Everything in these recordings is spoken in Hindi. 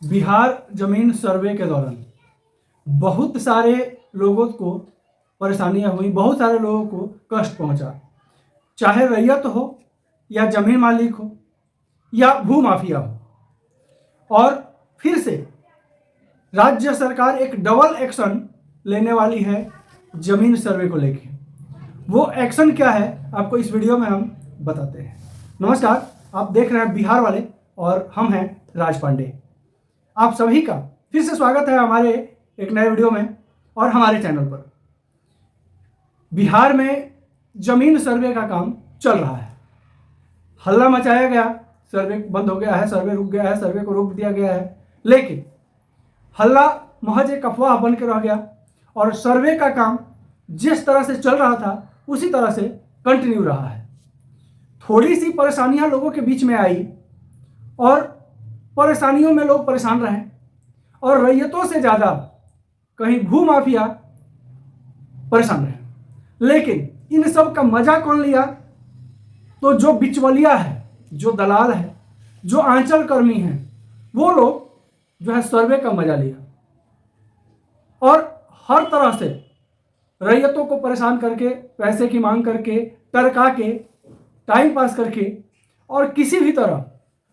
बिहार जमीन सर्वे के दौरान बहुत सारे लोगों को परेशानियां हुई, बहुत सारे लोगों को कष्ट पहुंचा, चाहे रैयत हो या जमीन मालिक हो या भू माफिया हो। और फिर से राज्य सरकार एक डबल एक्शन लेने वाली है जमीन सर्वे को लेकर। वो एक्शन क्या है आपको इस वीडियो में हम बताते हैं। नमस्कार, आप देख रहे हैं बिहार वाले और हम हैं राज पांडे। आप सभी का फिर से स्वागत है हमारे एक नए वीडियो में और हमारे चैनल पर। बिहार में जमीन सर्वे का काम चल रहा है, हल्ला मचाया गया, सर्वे बंद हो गया है, सर्वे रुक गया है, सर्वे को रोक दिया गया है, लेकिन हल्ला महज एक अफवाह बन के रह गया और सर्वे का काम जिस तरह से चल रहा था उसी तरह से कंटिन्यू रहा है। थोड़ी सी परेशानियां लोगों के बीच में आई और परेशानियों में लोग परेशान रहे और रैयतों से ज़्यादा कहीं भू माफिया परेशान रहे। लेकिन इन सब का मजा कौन लिया? तो जो बिचवलिया है, जो दलाल है, जो आंचल कर्मी हैं, वो लोग जो है सर्वे का मजा लिया और हर तरह से रैयतों को परेशान करके, पैसे की मांग करके, टरका के, टाइम पास करके और किसी भी तरह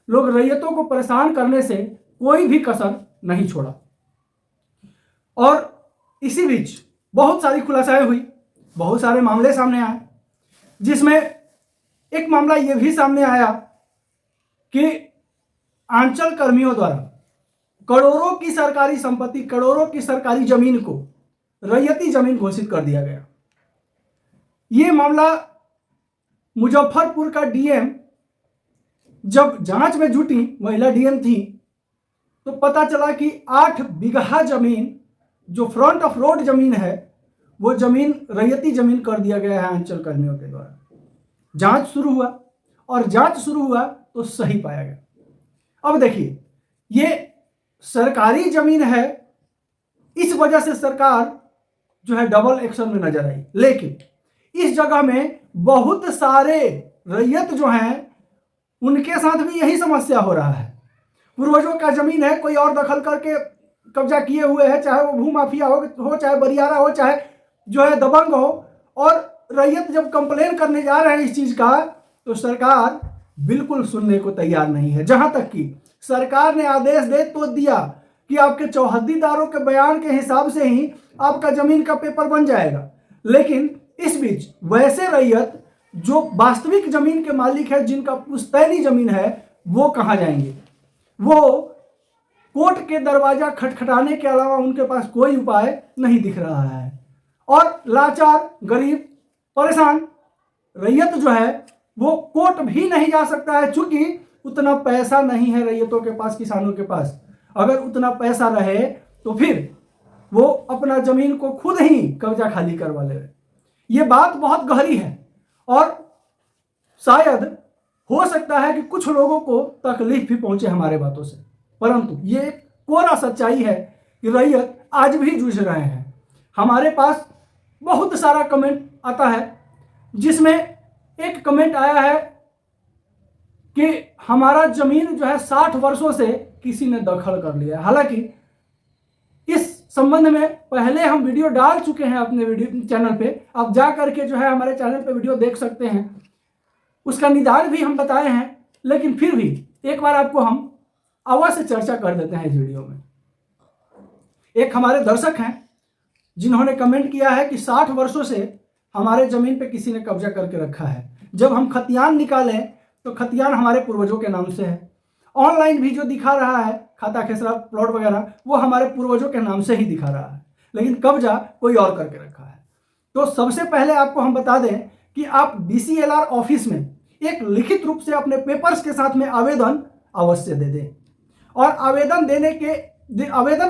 लोग रैयतों को परेशान करने से कोई भी कसर नहीं छोड़ा। और इसी बीच बहुत सारी खुलासाएं हुई, बहुत सारे मामले सामने आए, जिसमें एक मामला यह भी सामने आया कि आंचल कर्मियों द्वारा करोड़ों की सरकारी संपत्ति, करोड़ों की सरकारी जमीन को रैयती जमीन घोषित कर दिया गया। यह मामला मुजफ्फरपुर का डीएम जब जांच में जुटी, महिला डीएम थी, तो पता चला कि 8 बीघा जमीन जो फ्रंट ऑफ रोड जमीन है वो जमीन रैयती जमीन कर दिया गया है आंचल कर्मियों के द्वारा। जांच शुरू हुआ और जांच शुरू हुआ तो सही पाया गया। अब देखिए, ये सरकारी जमीन है, इस वजह से सरकार जो है डबल एक्शन में नजर आई। लेकिन इस जगह में बहुत सारे रैयत जो हैं उनके साथ भी यही समस्या हो रहा है। पूर्वजों का जमीन है, कोई और दखल करके कब्जा किए हुए है, चाहे वो भू माफिया हो, चाहे बरियारा हो, चाहे जो है दबंग हो। और रैयत जब कंप्लेन करने जा रहे हैं इस चीज का, तो सरकार बिल्कुल सुनने को तैयार नहीं है। जहां तक कि सरकार ने आदेश दे तो दिया कि आपके चौहद्दीदारों के बयान के हिसाब से ही आपका जमीन का पेपर बन जाएगा। लेकिन इस बीच वैसे रैयत जो वास्तविक जमीन के मालिक है, जिनका पुश्तैनी जमीन है, वो कहां जाएंगे? वो कोर्ट के दरवाजा खटखटाने के अलावा उनके पास कोई उपाय नहीं दिख रहा है। और लाचार, गरीब, परेशान रैयत जो है वो कोर्ट भी नहीं जा सकता है, चूंकि उतना पैसा नहीं है रैयतों के पास, किसानों के पास। अगर उतना पैसा रहे तो फिर वो अपना जमीन को खुद ही कब्जा खाली करवा ले। ये बात बहुत गहरी है और शायद हो सकता है कि कुछ लोगों को तकलीफ भी पहुंचे हमारे बातों से, परंतु ये एक कोरा सच्चाई है कि रैयत आज भी जूझ रहे हैं। हमारे पास बहुत सारा कमेंट आता है, जिसमें एक कमेंट आया है कि हमारा जमीन जो है 60 वर्षों से किसी ने दखल कर लिया है। हालांकि इस संबंध में पहले हम वीडियो डाल चुके हैं अपने वीडियो चैनल पे, आप जा करके जो है हमारे चैनल पे वीडियो देख सकते हैं, उसका निदान भी हम बताए हैं। लेकिन फिर भी एक बार आपको हम अवश्य चर्चा कर देते हैं इस वीडियो में। एक हमारे दर्शक हैं जिन्होंने कमेंट किया है कि 60 वर्षों से हमारे जमीन पे किसी ने कब्जा करके रखा है। जब हम खतियान निकालें तो खतियान हमारे पूर्वजों के नाम से है। ऑनलाइन भी जो दिखा रहा है खाता खेसरा प्लॉट वगैरह, वो हमारे पूर्वजों के नाम से ही दिखा रहा है, लेकिन कब्जा कोई और करके रखा है। तो सबसे पहले आपको हम बता दें कि आप DCLR ऑफिस में एक लिखित रूप से अपने पेपर्स के साथ में आवेदन अवश्य दे दें और आवेदन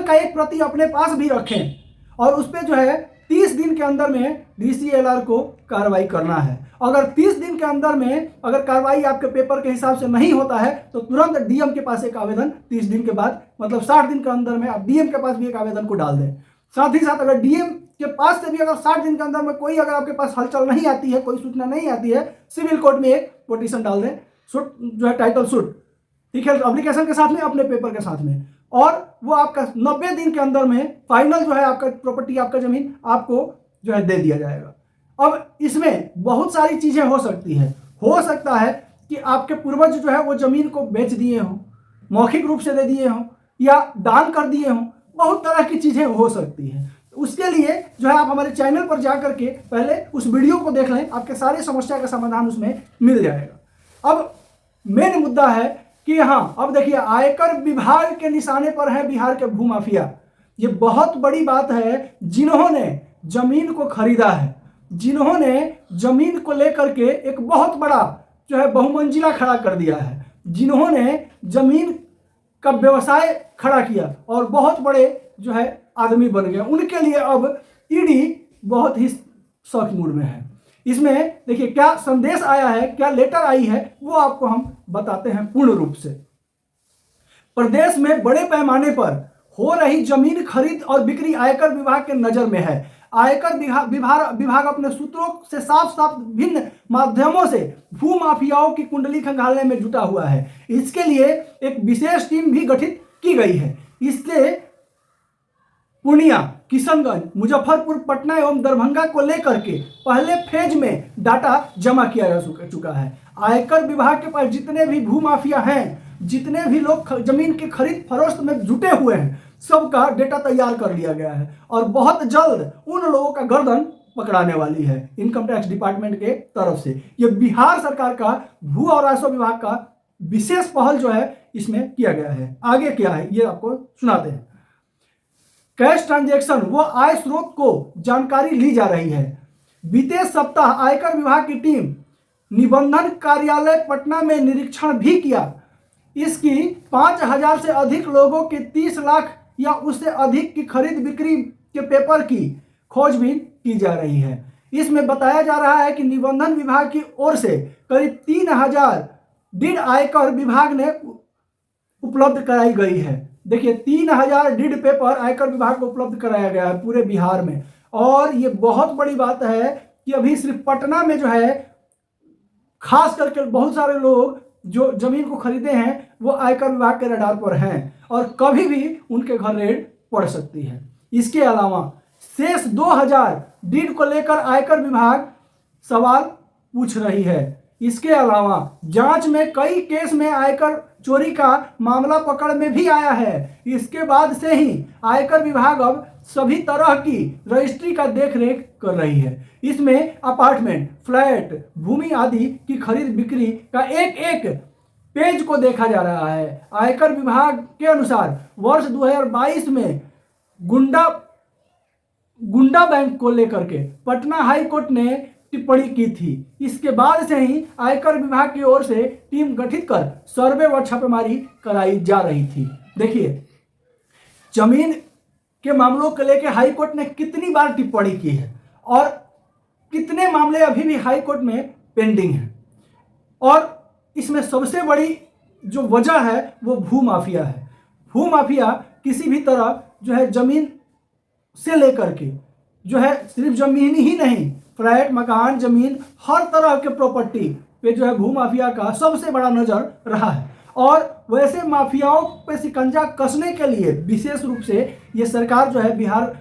का एक प्रति अपने पास भी रखें और उस पर जो है 30 दिन के अंदर में DCLR को कार्रवाई करना है। अगर 30 दिन के अंदर में अगर कार्रवाई आपके पेपर के हिसाब से नहीं होता है तो तुरंत DM के पास एक आवेदन 30 दिन के बाद, मतलब 60 दिन के अंदर में आप DM के पास भी एक आवेदन को डाल दें। साथ ही साथ अगर DM के पास से भी अगर 60 दिन के अंदर में कोई अगर आपके पास हलचल नहीं आती है, कोई सूचना नहीं आती है, सिविल कोर्ट में एक पिटीशन डाल दें, सूट जो है टाइटल सूट, ठीक है, एप्लीकेशन के साथ में, अपने पेपर के साथ में। और वो आपका 90 दिन के अंदर में फाइनल जो है आपका प्रॉपर्टी, आपका जमीन आपको जो है दे दिया जाएगा। अब इसमें बहुत सारी चीजें हो सकती है। हो सकता है कि आपके पूर्वज जो है वो जमीन को बेच दिए हों, मौखिक रूप से दे दिए हों, या दान कर दिए हों। बहुत तरह की चीजें हो सकती हैं। उसके लिए जो है आप हमारे चैनल पर जा करके पहले उस वीडियो को देख लें, आपके सारे समस्या का समाधान उसमें मिल जाएगा। अब मेन मुद्दा है कि हाँ, अब देखिए आयकर विभाग के निशाने पर है बिहार के भूमाफिया। ये बहुत बड़ी बात है। जिन्होंने जमीन को खरीदा है, जिन्होंने जमीन को लेकर के एक बहुत बड़ा जो है बहुमंजिला खड़ा कर दिया है, जिन्होंने जमीन का व्यवसाय खड़ा किया और बहुत बड़े जो है आदमी बन गए, उनके लिए अब ईडी बहुत ही शौक मूड में है। इसमें देखिए क्या संदेश आया है, क्या लेटर आई है, वो आपको हम बताते हैं पूर्ण रूप से। प्रदेश में बड़े पैमाने पर हो रही जमीन खरीद और बिक्री आयकर विभाग के नजर में है। आयकर विभाग अपने सूत्रों से साफ साफ भिन्न माध्यमों से भू माफियाओं की कुंडली खंगालने में जुटा हुआ है। इसके लिए एक विशेष टीम भी गठित की गई है। इससे पूर्णिया, किशनगंज, मुजफ्फरपुर, पटना एवं दरभंगा को लेकर के पहले फेज में डाटा जमा किया जा चुका है। आयकर विभाग के पास जितने भी भू माफिया हैं, जितने भी लोग जमीन के खरीद फरोख्त में जुटे हुए हैं, सबका डेटा तैयार कर लिया गया है और बहुत जल्द उन लोगों का गर्दन पकड़ाने वाली है इनकम टैक्स डिपार्टमेंट के तरफ से। ये बिहार सरकार का भू और राजस्व विभाग का विशेष पहल जो है इसमें किया गया है। आगे क्या है ये आपको सुनाते हैं। कैश ट्रांजैक्शन व आय स्रोत को जानकारी ली जा रही है। बीते सप्ताह आयकर विभाग की टीम निबंधन कार्यालय पटना में निरीक्षण भी किया। इसकी 5000 से अधिक लोगों के 30 लाख या उससे अधिक की खरीद बिक्री के पेपर की खोजबीन की जा रही है। इसमें बताया जा रहा है कि निबंधन विभाग की ओर से करीब 3000 डीड आयकर विभाग ने उपलब्ध कराई गई है। देखिए 3000 डीड पेपर आयकर विभाग को उपलब्ध कराया गया है पूरे बिहार में। और ये बहुत बड़ी बात है कि अभी सिर्फ पटना में जो है खास करके बहुत सारे लोग जो जमीन को खरीदे हैं वो आयकर विभाग के रडार पर हैं और कभी भी उनके घर रेड पड़ सकती है। इसके अलावा शेष 2000 डीड को लेकर आयकर विभाग सवाल पूछ रही है। इसके अलावा जांच में कई केस में आयकर चोरी का मामला पकड़ में भी आया है। इसके बाद से ही आयकर विभाग अब सभी तरह की रजिस्ट्री का देखरेख कर रही है। इसमें अपार्टमेंट, फ्लैट, भूमि आदि की खरीद बिक्री का एक एक पेज को देखा जा रहा है। आयकर विभाग के अनुसार वर्ष 2022 में गुंडा बैंक को लेकर के पटना हाई कोर्ट ने टिप्पणी की थी। इसके बाद से ही आयकर विभाग की ओर से टीम गठित कर सर्वे व छापेमारी कराई जा रही थी। देखिए जमीन के मामलों को लेकर हाई कोर्ट ने कितनी बार टिप्पणी की है और कितने मामले अभी भी हाई कोर्ट में पेंडिंग हैं। और इसमें सबसे बड़ी जो वजह है वो भू माफिया है। भू माफिया किसी भी तरह जो है जमीन से लेकर के जो है सिर्फ जमीन ही नहीं, फ्लैट, मकान, जमीन, हर तरह के प्रॉपर्टी पे जो है भू माफिया का सबसे बड़ा नजर रहा है। और वैसे माफियाओं पे शिकंजा कसने के लिए विशेष रूप से ये सरकार जो है बिहार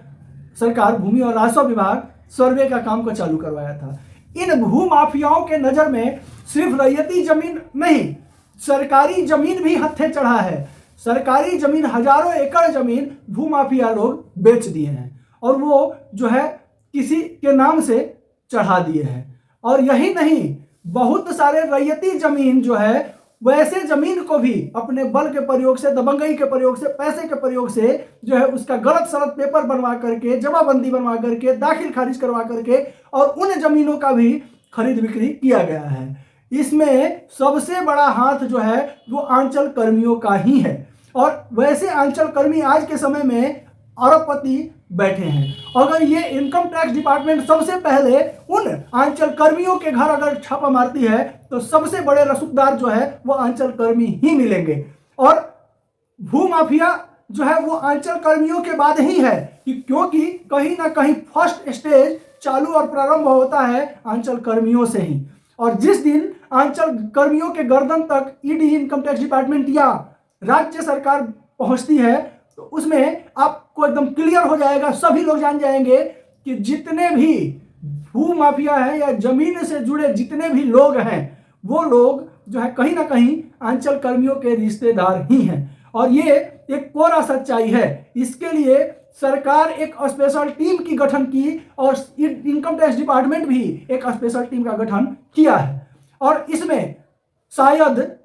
सरकार भूमि और राजस्व विभाग सर्वे का काम को चालू करवाया था। इन भू माफियाओं के नज़र में सिर्फ रैयती जमीन नहीं, सरकारी जमीन भी हत्थे चढ़ा है। सरकारी जमीन, हजारों एकड़ जमीन भू माफिया लोग बेच दिए हैं और वो जो है किसी के नाम से चढ़ा दिए हैं। और यही नहीं, बहुत सारे रैयती जमीन जो है वैसे जमीन को भी अपने बल के प्रयोग से, दबंगई के प्रयोग से, पैसे के प्रयोग से जो है उसका गलत सलत पेपर बनवा करके, जमाबंदी बनवा करके, दाखिल खारिज करवा करके और उन जमीनों का भी खरीद बिक्री किया गया है। इसमें सबसे बड़ा हाथ जो है वो आंचल कर्मियों का ही है। और वैसे आंचल कर्मी आज के समय में अरबपति बैठे हैं। अगर ये इनकम टैक्स डिपार्टमेंट सबसे पहले उन आंचल कर्मियों के घर अगर छापा मारती है तो सबसे बड़े रसूखदार जो है वो आंचल कर्मी ही मिलेंगे। और भू माफिया जो है वो आंचल कर्मियों के बाद ही है क्योंकि कहीं ना कहीं फर्स्ट स्टेज चालू और प्रारंभ होता है आंचल कर्मियों से ही। और जिस दिन आंचल कर्मियों के गर्दन तक ईडी, इनकम टैक्स डिपार्टमेंट या राज्य सरकार पहुंचती है तो उसमें आपको एकदम क्लियर हो जाएगा, सभी लोग जान जाएंगे कि जितने भी भू माफिया है या जमीन से जुड़े जितने भी लोग हैं वो लोग जो है कहीं ना कहीं अंचल कर्मियों के रिश्तेदार ही हैं। और ये एक कोरा सच्चाई है। इसके लिए सरकार एक स्पेशल टीम की गठन की और इनकम टैक्स डिपार्टमेंट भी एक स्पेशल टीम का गठन किया है। और इसमें शायद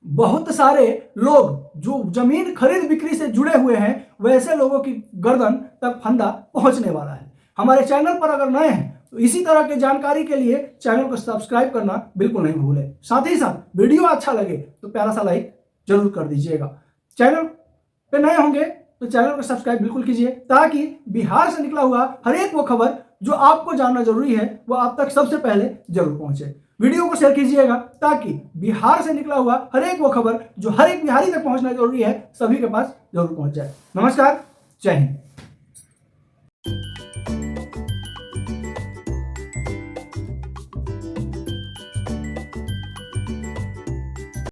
बहुत सारे लोग जो जमीन खरीद बिक्री से जुड़े हुए हैं वैसे लोगों की गर्दन तक फंदा पहुंचने वाला है। हमारे चैनल पर अगर नए हैं तो इसी तरह के जानकारी के लिए चैनल को सब्सक्राइब करना बिल्कुल नहीं भूलें। साथ ही साथ वीडियो अच्छा लगे तो प्यारा सा लाइक जरूर कर दीजिएगा। चैनल पे नए होंगे तो चैनल को सब्सक्राइब बिल्कुल कीजिए ताकि बिहार से निकला हुआ हर एक वो खबर जो आपको जानना जरूरी है वो आप तक सबसे पहले जरूर पहुंचे। वीडियो को शेयर कीजिएगा ताकि बिहार से निकला हुआ हर एक वो खबर जो हर एक बिहारी तक पहुंचना जरूरी है सभी के पास जरूर पहुंच जाए। नमस्कार, जय हिंद।